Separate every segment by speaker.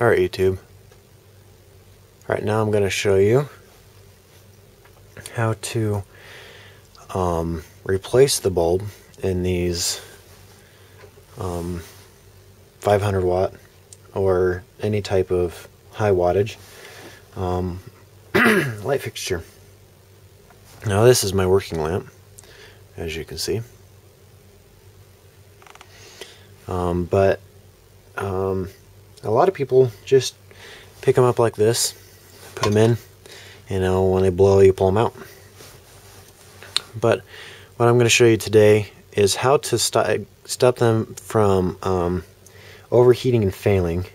Speaker 1: Alright, YouTube. Right now I'm going to show you how to replace the bulb in these 500 watt or any type of high wattage light fixture. Now this is my working lamp, as you can see. But a lot of people just pick them up like this, put them in, when they blow you pull them out. But what I'm going to show you today is how to stop them from overheating and failing.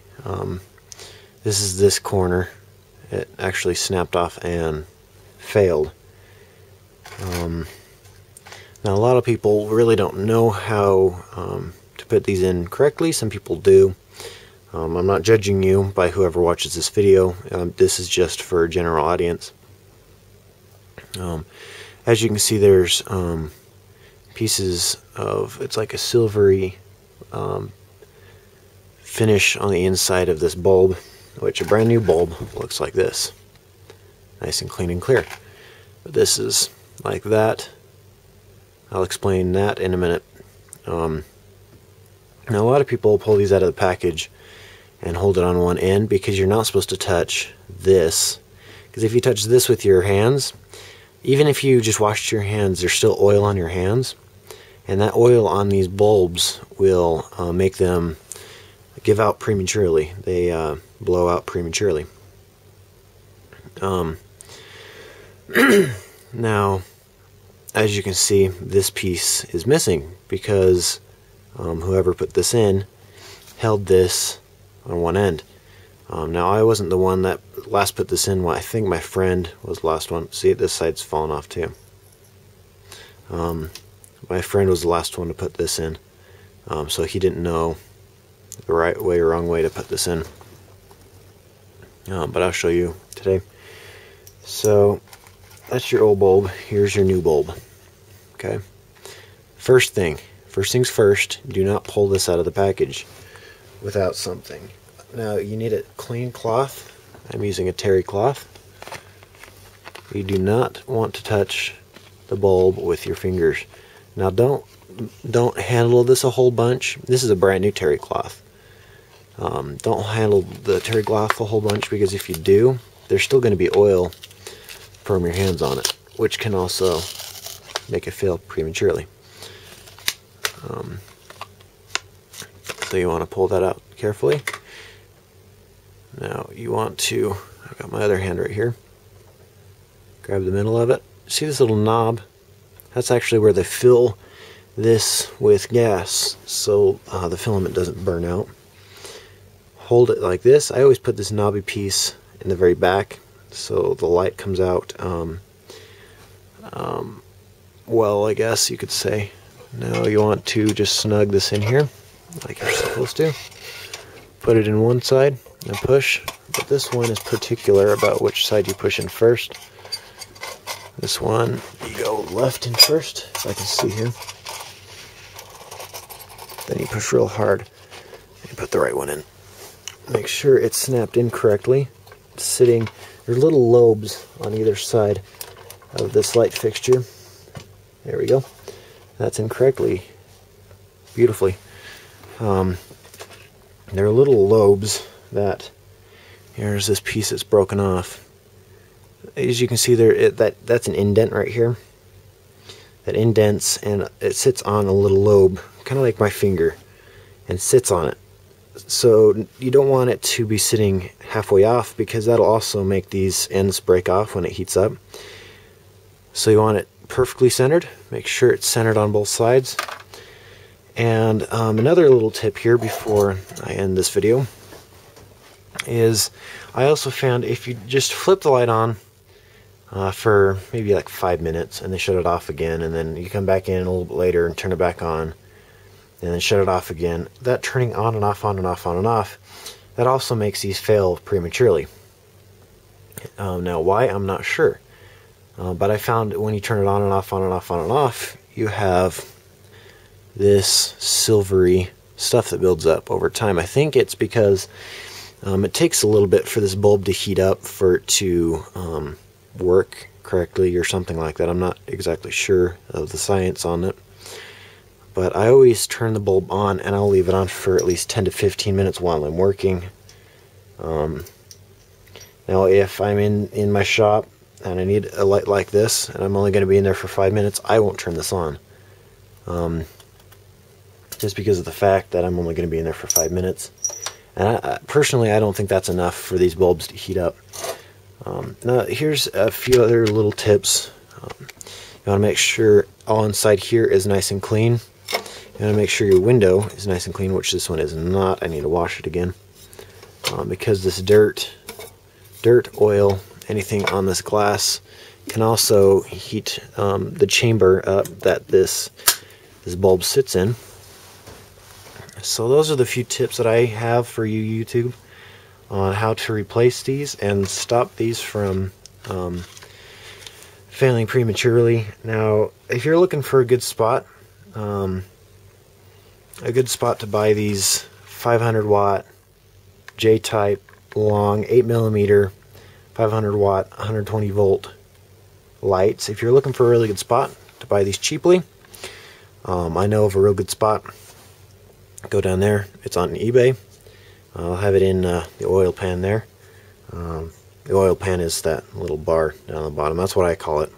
Speaker 1: This is this corner. It actually snapped off and failed. Now a lot of people really don't know how to put these in correctly. Some people do. I'm not judging you by whoever watches this video. This is just for general audience. As you can see, there's pieces of, it's like a silvery finish on the inside of this bulb, which a brand new bulb looks like this. Nice and clean and clear. But this is like that. I'll explain that in a minute. Now a lot of people pull these out of the package and hold it on one end because you're not supposed to touch this. Because if you touch this with your hands, even if you just washed your hands, there's still oil on your hands. And that oil on these bulbs will make them give out prematurely. They blow out prematurely. Now, as you can see, this piece is missing because whoever put this in held this on one end. Now I wasn't the one that last put this in. Well, I think my friend was the last one. See, this side's fallen off too. My friend was the last one to put this in, so he didn't know the right way or wrong way to put this in. But I'll show you today. So that's your old bulb. Here's your new bulb. Okay. First things first, do not pull this out of the package without something. Now you need a clean cloth. I'm using a terry cloth. You do not want to touch the bulb with your fingers. Now don't handle this a whole bunch. This is a brand new terry cloth. Don't handle the terry cloth a whole bunch, because if you do, there's still going to be oil from your hands on it, which can also make it fail prematurely. So you want to pull that out carefully. Now you want to, I've got my other hand right here, grab the middle of it. See this little knob? That's actually where they fill this with gas, so the filament doesn't burn out. Hold it like this. I always put this knobby piece in the very back so the light comes out well, I guess you could say. Now you want to just snug this in here like you're supposed to. Put it in one side and push, but this one is particular about which side you push in first. This one, you go left in first, if I can see here. Then you push real hard and put the right one in. Make sure it's snapped in correctly. It's sitting, there's little lobes on either side of this light fixture. There we go. That's in correctly, beautifully. There are little lobes that, here's this piece that's broken off. As you can see there, that's an indent right here. That indents and it sits on a little lobe, kind of like my finger, and sits on it. So you don't want it to be sitting halfway off, because that'll also make these ends break off when it heats up. So you want it perfectly centered. Make sure it's centered on both sides. And another little tip here before I end this video is I also found if you just flip the light on for maybe like 5 minutes and then shut it off again, and then you come back in a little bit later and turn it back on and then shut it off again, that turning on and off, on and off, on and off, that also makes these fail prematurely. Now why, I'm not sure. But I found when you turn it on and off, on and off, on and off, you have this silvery stuff that builds up over time. I think it's because It takes a little bit for this bulb to heat up for it to work correctly or something like that. I'm not exactly sure of the science on it. But I always turn the bulb on, and I'll leave it on for at least 10 to 15 minutes while I'm working. Now if I'm in my shop and I need a light like this, and I'm only going to be in there for 5 minutes, I won't turn this on. Just because of the fact that I'm only going to be in there for 5 minutes. And personally, I don't think that's enough for these bulbs to heat up. Now, here's a few other little tips. You want to make sure all inside here is nice and clean. You want to make sure your window is nice and clean, which this one is not. I need to wash it again. Because this dirt, oil, anything on this glass can also heat the chamber up that this bulb sits in. So those are the few tips that I have for you, YouTube, on how to replace these and stop these from failing prematurely. Now, if you're looking for a good spot to buy these 500 watt J-type long 8mm 500 watt 120 volt lights, if you're looking for a really good spot to buy these cheaply, I know of a real good spot. Go down there. It's on eBay. I'll have it in the oil pan there. The oil pan is that little bar down the bottom. That's what I call it.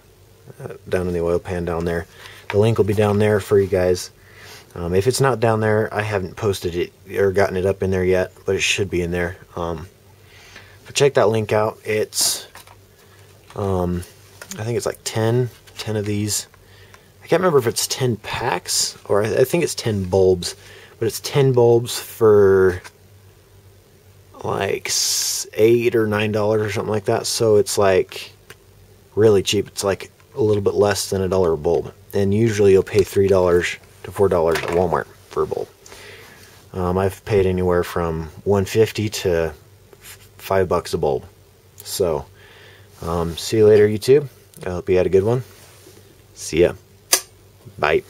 Speaker 1: Down in the oil pan down there. The link will be down there for you guys. If it's not down there, I haven't posted it or gotten it up in there yet, but it should be in there. But check that link out. It's I think it's like 10 of these. I can't remember if it's 10 packs or I think it's 10 bulbs. But it's 10 bulbs for like $8 or $9 or something like that. So it's like really cheap. It's like a little bit less than $1 a bulb. And usually you'll pay $3 to $4 at Walmart for a bulb. I've paid anywhere from $1.50 to $5 a bulb. So see you later, YouTube. I hope you had a good one. See ya. Bye.